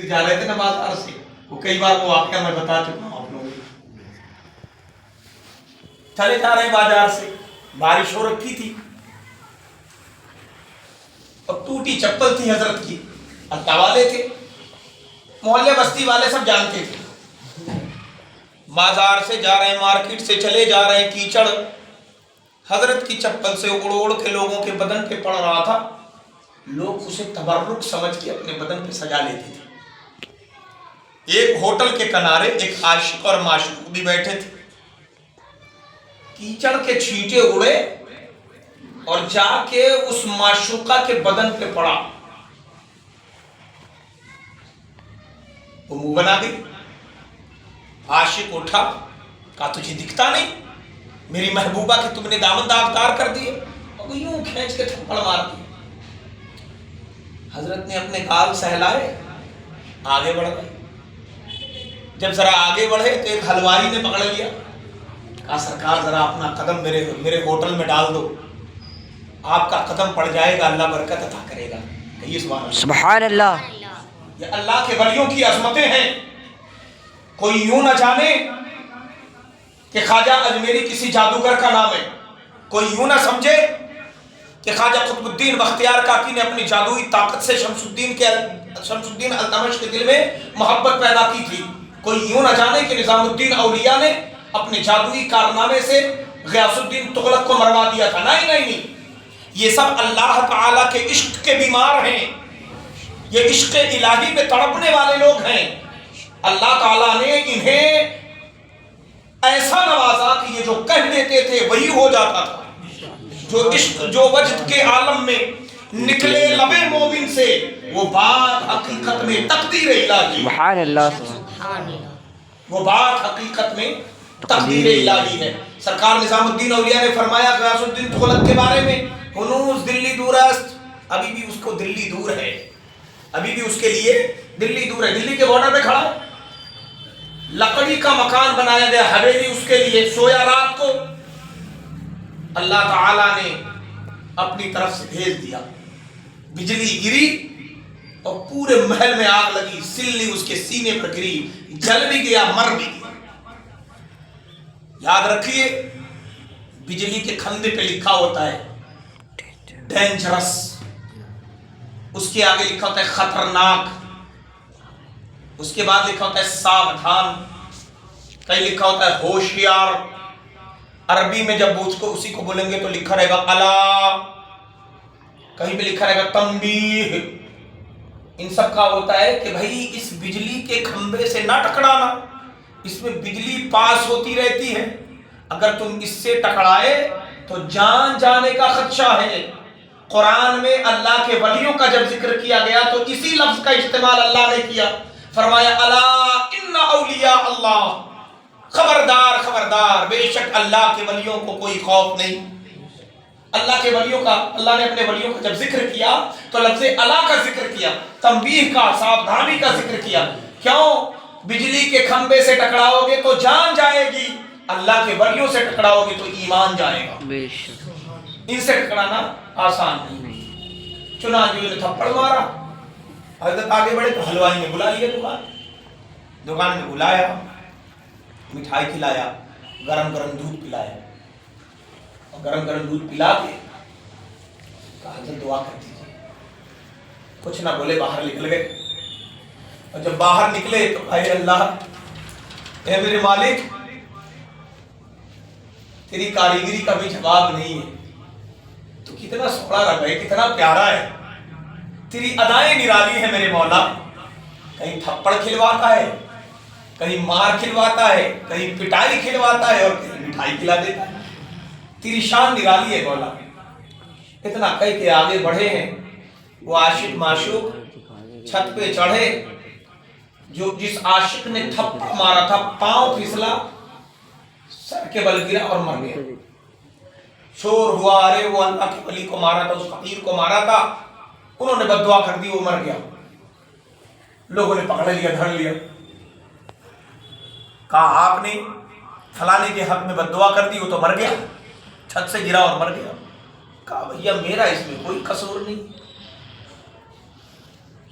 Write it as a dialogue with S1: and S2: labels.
S1: پھر جا رہے تھے نا بازار سے، وہ کئی بار وہ واقعہ میں بتا چکا ہوں آپ لوگوں کو. چلے جا رہے بازار سے، بارش ہو رکھی تھی اور ٹوٹی چپل تھی حضرت کی، اللہ والے تھے، محلے بستی والے سب جانتے تھے. بازار سے جا رہے ہیں، مارکیٹ سے چلے جا رہے ہیں، کیچڑ حضرت کی چپل سے اڑ اڑ کے لوگوں کے بدن پہ پڑ رہا تھا. لوگ اسے تبرک سمجھ کے اپنے بدن پہ سجا لیتے تھے. ایک ہوٹل کے کنارے ایک عاشق اور معشوق بھی بیٹھے تھے. کیچڑ کے چھینٹے اڑے اور جا کے اس معشوقہ کے بدن پہ پڑا، وہ منہ بنا گئی. عاشق اٹھا، کہا تجھے دکھتا نہیں میری محبوبہ کہ تم نے دامن داغدار کر دیے؟ اور وہ یوں کھینچ کے تھپڑ مار دی. حضرت نے اپنے گال سہلائے، آگے بڑھ گئے. جب ذرا آگے بڑھے تو ایک حلوائی نے پکڑ لیا، کہا سرکار ذرا اپنا قدم میرے ہوٹل میں ڈال دو، آپ کا قدم پڑ جائے گا اللہ برکت عطا کرے گا. کہیے
S2: سبحان اللہ.
S1: یہ اللہ کے ولیوں کی عظمتیں ہیں. کوئی یوں نہ جانے کہ خواجہ اجمیری کسی جادوگر کا نام ہے، کوئی یوں نہ سمجھے کہ خواجہ قطب الدین بختیار کاکی نے اپنی جادوئی طاقت سے شمس الدین التمش کے دل میں محبت پیدا کی تھی. کوئی یوں نہ جانے کہ نظام الدین اولیاء نے اپنے جادوئی کارنامے سے غیاث الدین تغلق کو مروا دیا تھا. نہیں، یہ سب اللہ تعالیٰ کے عشق کے بیمار ہیں، یہ عشق الہی میں تڑپنے والے لوگ ہیں. اللہ تعالیٰ نے انہیں ایسا نوازا کہ یہ جو کہہ دیتے تھے وہی ہو جاتا تھا. جو عشق جو وجد کے عالم میں نکلے لبے مومن سے، وہ بات حقیقت میں تقدیر الہی.
S2: سبحان اللہ.
S1: وہ بات حقیقت میں تقدیر الہی ہے. سرکار نظام الدین اولیاء نے فرمایا غیاث الدین تغلق کے بارے میں، ہنوز دلی دور است، ابھی بھی اس کو دلی دور ہے، ابھی بھی اس کے لیے دلی دور ہے. دلی کے بارڈر پہ کھڑا ہے، لکڑی کا مکان بنایا گیا حویلی اس کے لیے، سویا رات کو اللہ تعالیٰ نے اپنی طرف سے بھیج دیا، بجلی گری اور پورے محل میں آگ لگی، سلی اس کے سینے پر گری، جل بھی گیا مر بھی گیا. یاد رکھیے بجلی کے کھمبے پہ لکھا ہوتا ہے ڈینجرس، اس کے آگے لکھا ہوتا ہے خطرناک، اس کے بعد لکھا ہوتا ہے ساودھان، کہیں لکھا ہوتا ہے ہوشیار. عربی میں جب اسی کو بولیں گے تو لکھا رہے گا الا، کہیں پہ لکھا رہے گا تنبیہ. ان سب کا ہوتا ہے کہ بھائی اس بجلی کے کھمبے سے نہ ٹکرانا، اس میں بجلی پاس ہوتی رہتی ہے، اگر تم اس سے ٹکرائے تو جان جانے کا خدشہ ہے. قرآن میں اللہ کے ولیوں کا جب ذکر کیا گیا تو اسی لفظ کا استعمال اللہ نے کیا، فرمایا الا ان اولیاء اللہ، خبردار خبردار، بے شک اللہ کے ولیوں کو کوئی خوف نہیں. اللہ کے ولیوں کا، اللہ نے اپنے ولیوں کا جب ذکر کیا تو لفظ اللہ کا ذکر کیا، تنبیہ کا، ساودھانی کا ذکر کیا. کیوں؟ بجلی کے کھمبے سے ٹکراؤ گے تو جان جائے گی، اللہ کے ولیوں سے ٹکراؤ گے تو ایمان جائے گا. ان سے ٹکرانا آسان نہیں. چنانچہ نے تھپڑ مارا، حضرت آگے بڑھے تو حلوائی نے بلا لیا، دکان میں بلایا، مٹھائی کھلایا، گرم گرم دودھ پلایا، اور گرم گرم دودھ پلا کے کہا حضرت دعا کر دیجیے. کچھ نہ بولے باہر نکل گئے. اور جب باہر نکلے تو اے اللہ، اے میرے مالک، تیری کاریگری کا بھی جواب نہیں ہے. تو کتنا سوڑا رب ہے، کتنا پیارا ہے، تیری ادائیں نرالی ہیں میرے مولا. کہیں تھپڑ کھلواتا ہے، کہیں مار کھلواتا ہے، کہیں پٹائی کھلواتا ہے، اور کہیں مٹھائی کھلا دیتا ہے. تیری شان نرالی ہے مولا. اتنا کہہ کے آگے بڑھے ہیں. وہ عاشق معشوق چھت پہ چڑھے، جس عاشق نے تھپڑ مارا تھا پاؤں پھسلا، سر کے بل گرا اور مر گیا. شور ہوا، ارے وہ اللہ کے ولی کو مارا تھا، اس فقیر کو مارا تھا، انہوں نے بد دعا کر دی، وہ مر گیا. لوگوں نے پکڑ لیا، دھر لیا. کہا آپ نے فلانے کے حق میں بد دعا کر دی، وہ تو مر گیا، چھت سے گرا اور مر گیا. کہا بھیا میرا اس میں کوئی قصور نہیں.